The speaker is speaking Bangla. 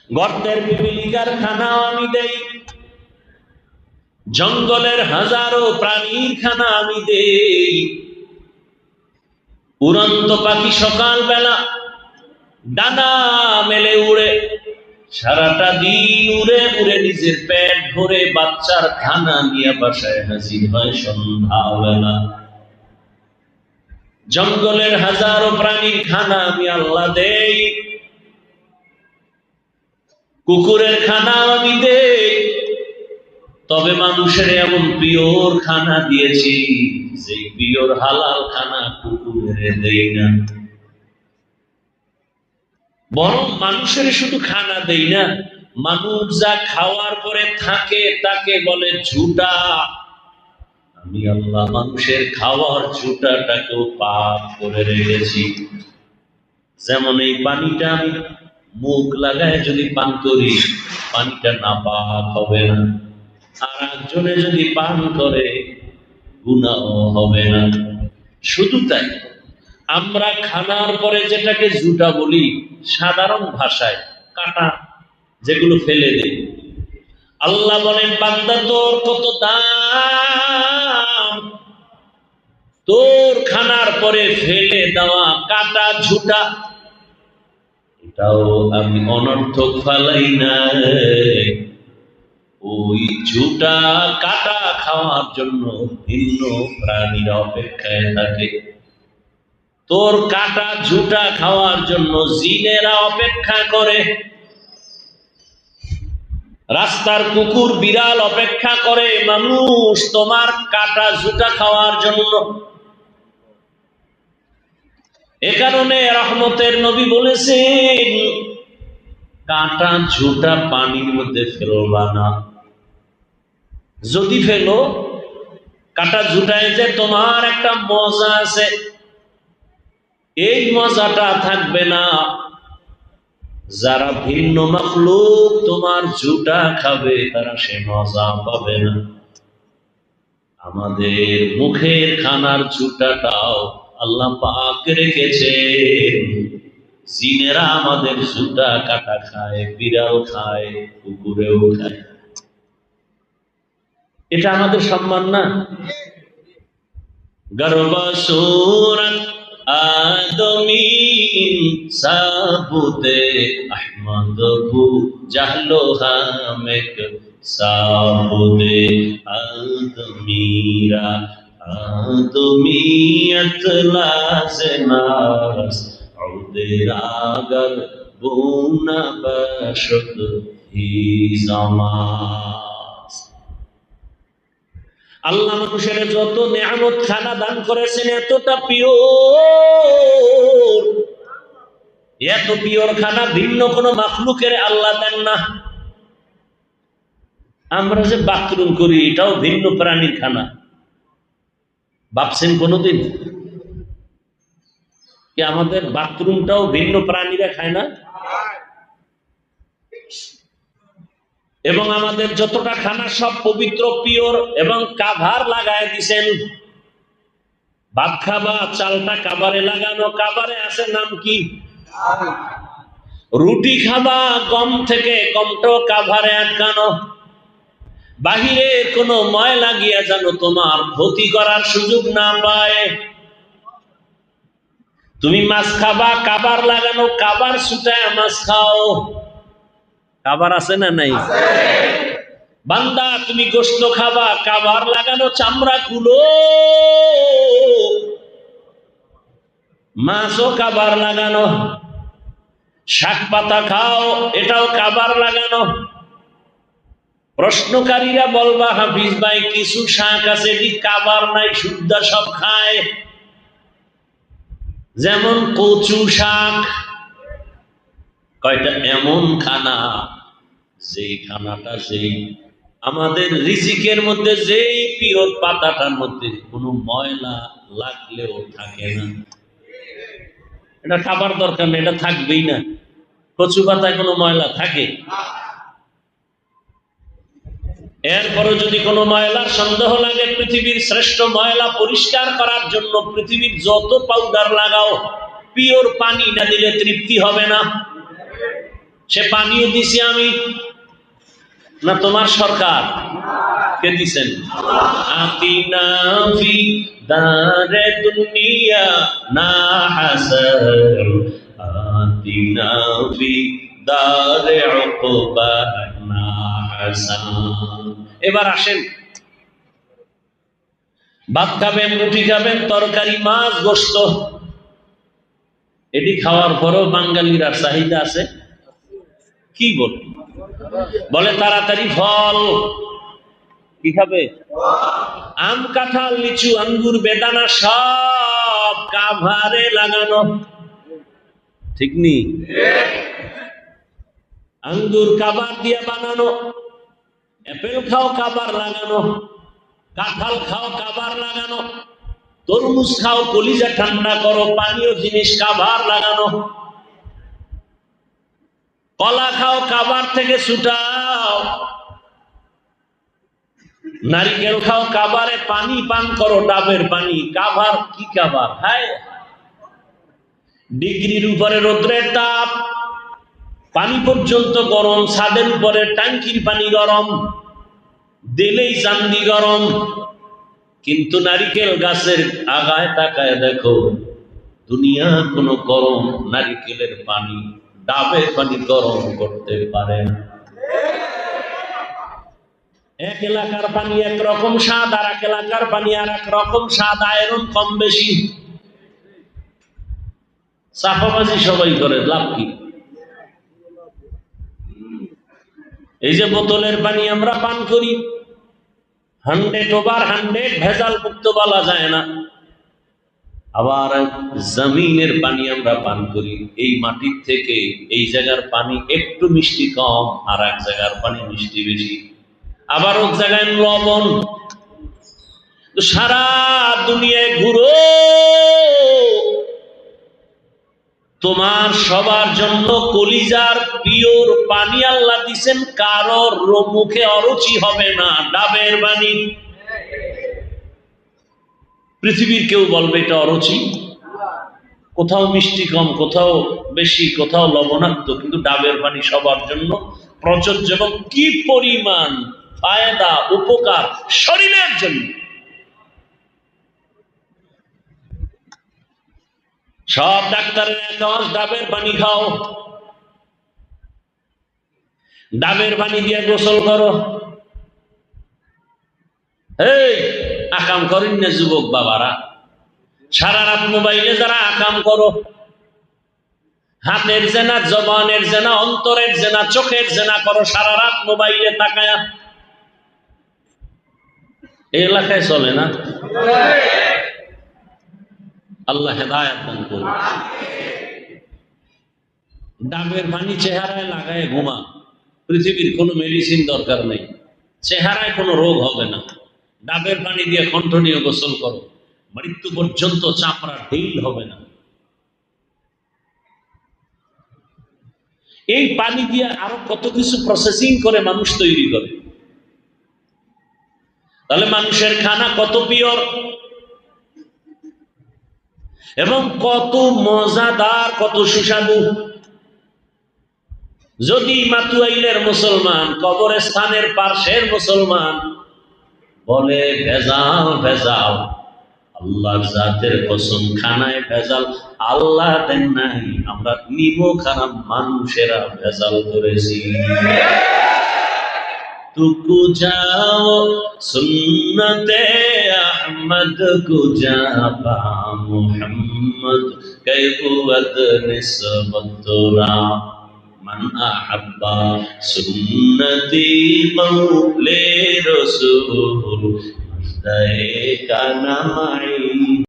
গর্তের পিপিলিকার খানাও আমি দেই, জঙ্গলের হাজারো প্রাণীর খানা আমি দেই। উড়ন্ত পাখি সকালবেলা ডানা মেলে উড়ে, সারাটা দিন উড়ে উড়ে নিজের পেট ভরে বাচ্চার খানা নিয়ে বাসায় হাজির হয় সন্ধ্যাবেলা। জঙ্গলের হাজারো প্রাণীর খানা আমি আল্লাহ দেই, কুকুরের খানা আমি দেই। তবে মানুষের এমন পিওর খানা দিয়েছি, যে পিওর হালাল খানা কুকুরের দেই না। বরং মানুষের শুধু খানা দেই না, মানুষ যা খাওয়ার পরে থাকে তাকে বলে ঝুটা। আমি আল্লাহ মানুষের খাওয়ার ঝুটাটাকেও পাক করে রেখেছি। যেমন এই পানিটা আমি মুখ লাগায় যদি পান করি, পানিটা না পাক হবে না, আর একজনে যদি পান করে গুনাহ হবে না। শুধু তাই, আমরা খানার পরে যেটাকে জুটা বলি, সাধারণ ভাষায় কাটা, যেগুলো ফেলে দেই। আল্লাহ বলেন, বান্দা তোর কত দাম, তোর খানার পরে ফেলে দেওয়া কাটা ঝুটা, এটাও আমি অনর্থক ফালাই না। ওই ঝুটা কাটা খাওয়ার জন্য ভিন্ন প্রাণীরা অপেক্ষায় থাকে। তোর কাটা ঝুটা খাওয়ার জন্য জিনেরা অপেক্ষা করে, রাস্তার কুকুর বিড়াল অপেক্ষা করে, মানুষ তোমার কাটা ঝুটা খাওয়ার জন্য। এ কারণে রহমতের নবী বলেছেন, কাটা ঝুটা পানির মধ্যে ফেলবা না। যদি ফেলো, কাটা ঝুটায় যে তোমার একটা মজা আছে, এই মজাটা থাকবে না। যারা ভিন্ন মাখলুক তোমার ঝুটা খাবে, তারা সে মজা পাবে না। আমাদের মুখের খানার ঝুটাটাও আল্লাহ পাক রেখেছেন। জিনেরা আমাদের ঝুটা কাটা খায়, বিড়াল খায়, কুকুরেও খায়। এটা আমাদের সম্মান না? গর্বসূরত আদমিন সাবুতে আহমদ বু জাহলো হামেক সাবুতে আদমিরা আদমিয়ত লাজনাস উদেরাগর বুনা বশদ হি জামাস। আল্লাহ মানুষের যত নেয়ামত খানা দান করেছেন, এতটা পিওর, এত পিওর খানা ভিন্ন কোন মাখলুকের আল্লাহ দেন না। আমরা যে বাথরুম করি, এটাও ভিন্ন প্রাণীর খানা। ভাবছেন কোনদিন কি আমাদের বাথরুমটাও ভিন্ন প্রাণীরা খায় না? এবং আমাদের যতটা খানা সব পবিত্র, পিওর, এবং কাভার লাগায় দিছেন। ভাত খাবা, চালটা কাভারে লাগানো, কাভারে আছে নাম কি? রুটি খাবা, গম থেকে, গমটাও কাভারে আটকানো। বাহিরে কোনো ময়লা গিয়া যেন তোমার ক্ষতি করার সুযোগ না পায়। তুমি মাছ খাবা, কাভার লাগানো, কাভার ছুটায় মাছ খাও। কাভার আছে না নাই? বান্দা তুমি গোশত খাবা, কাভার লাগানো, চামড়া খুলো। মাছও কাভার লাগানো। শাক পাতা খাও, এটাও কাভার লাগানো। প্রশ্নকারীরা বলবা, হাফিজ ভাই কিছু শাক আছে কি কাভার নাই, শুদ্ধ সব খায়। যেমন কচু শাক, কয়টা এমন খানা, যেই খানাটা যেই আমাদের রিজিকের মধ্যে, যেই পিওর পাতাটার মধ্যে কোনো ময়লা লাগলেও থাকে না। এটা খাবার দরকার নেই, এটা থাকবেই না। কচু পাতায় কোনো ময়লা থাকে? এরপরে যদি কোনো ময়লার সন্দেহ লাগে, পৃথিবীর শ্রেষ্ঠ ময়লা পরিষ্কার করার জন্য পৃথিবীর যত পাউডার লাগাও, পিওর পানি না দিলে তৃপ্তি হবে না। সে পানিও দিছি আমি না তোমার সরকার? কে দিছেন? আতিনা ফি দারে দুনিয়া না হাসান, আতিনা ফি দারে উকবা না হাসান। এবার আসেন, ভাত খাবেন, রুটি খাবেন, তরকারি, মাছ, গোশত, এটি খাওয়ার পরেও বাঙালির আর চাহিদা আছে? কি বলে তাড়াতাড়ি ফল কি খাবে? আম, কাঁঠাল, লিচু, আঙ্গুর, বেদানা সব কাভারে লাগানো, ঠিক নি? আঙ্গুর কাবার দিয়ে বানানো, অ্যাপেল খাও কাবার লাগানো, কাঁঠাল খাও কাবার লাগানো, তরমুজ খাও কলিজা ঠান্ডা করো, পানীয় জিনিস কাবার লাগানো, কলা খাও কাবার থেকে ছুটাও, নারিকেল খাও কাবারে, পানি পান করো ডাবের পানি, কাবার কি কাবার? হায়, ডিগ্রির উপরে রোদ্রের তাপ, পানি পর্যন্ত গরম, ছাদের উপরে ট্যাঙ্কির পানি গরম, দিলেই চান্দি গরম। কিন্তু নারিকেল গাছের আগায় তাকায় দেখো, দুনিয়া কোনো গরম নারিকেলের পানি, ডাবের পানি গরম করতে পারে না। এক এলাকার পানি একরকম স্বাদ, আর এক এলাকার পানি আর এক রকম স্বাদ, আয়রন কম বেশি। চাপাবাজি সবাই করে, লাভ কি? এই যে বোতলের পানি আমরা পান করি, 100/100 ভেজাল মুক্ত বলা যায় না। আবার জমিনের পানি আমরা পান করি, এই মাটির থেকে এই জায়গার পানি একটু মিষ্টি কম, আর এক জায়গার পানি মিষ্টি বেশি, আবার এক জায়গায় লবণ। সারা দুনিয়ায় ঘুরো, তোমার সবার জন্য কলিজার পিওর পানি আল্লাহ দিছেন, কারোর মুখে অরুচি হবে না, ডাবের পানি। পৃথিবীর কেউ বলবে এটা অরুচি, কোথাও মিষ্টি কম, কোথাও বেশি, কোথাও লবণাক্ত, কিন্তু ডাবের পানি সবার জন্য প্রযোজ্য। এবং কি পরিমাণ ফায়দা, উপকার শরীরের জন্য। সব ডাক্তারের কাজ ডাবের পানি খাও, ডাবের পানি দিয়ে গোসল করো। এই আকাম করেন না যুবক বাবারা, সারা রাত মোবাইলে যারা আকাম করো, হাতের জেনা, জবানের জেনা, অন্তরের জেনা, চোখের জেনা করো, সারা রাত মোবাইলে তাকায়া, এই এলাকায় চলে না? আল্লাহ হেদায়েত দান করুন। ডাবের পানি চেহারায় লাগায় ঘুমা, পৃথিবীর কোনো মেডিসিন দরকার নেই, চেহারায় কোনো রোগ হবে না। ডাবের পানি দিয়ে কণ্ঠনীয় গোসল করো, মৃত্যু পর্যন্ত চামড়া ঢিল হবে না। এই পানি দিয়ে আরো কত কিছু প্রসেসিং করে মানুষ তৈরি করে। তাহলে মানুষের খানা কত পিওর এবং কত মজাদার, কত সুস্বাদু। যদি মাতুয়াইলের মুসলমান, কবরস্থানের পার্শ্বের মুসলমান বলে ভেজাল ভেজাল, আল্লাহর জাতের কসম খানায় ভেজাল আল্লাহ দেন নাই, আমরা নিমো খারাপ মানুষেরা ভেজাল করেছি। তুকু যাও সুন্নতে আহমদ কুজাবা মুহাম্মদ কৈবুত নিসবতরা মান আহাব্বা সুন্নতি মৌলে রসূল দায়ে কানামাই।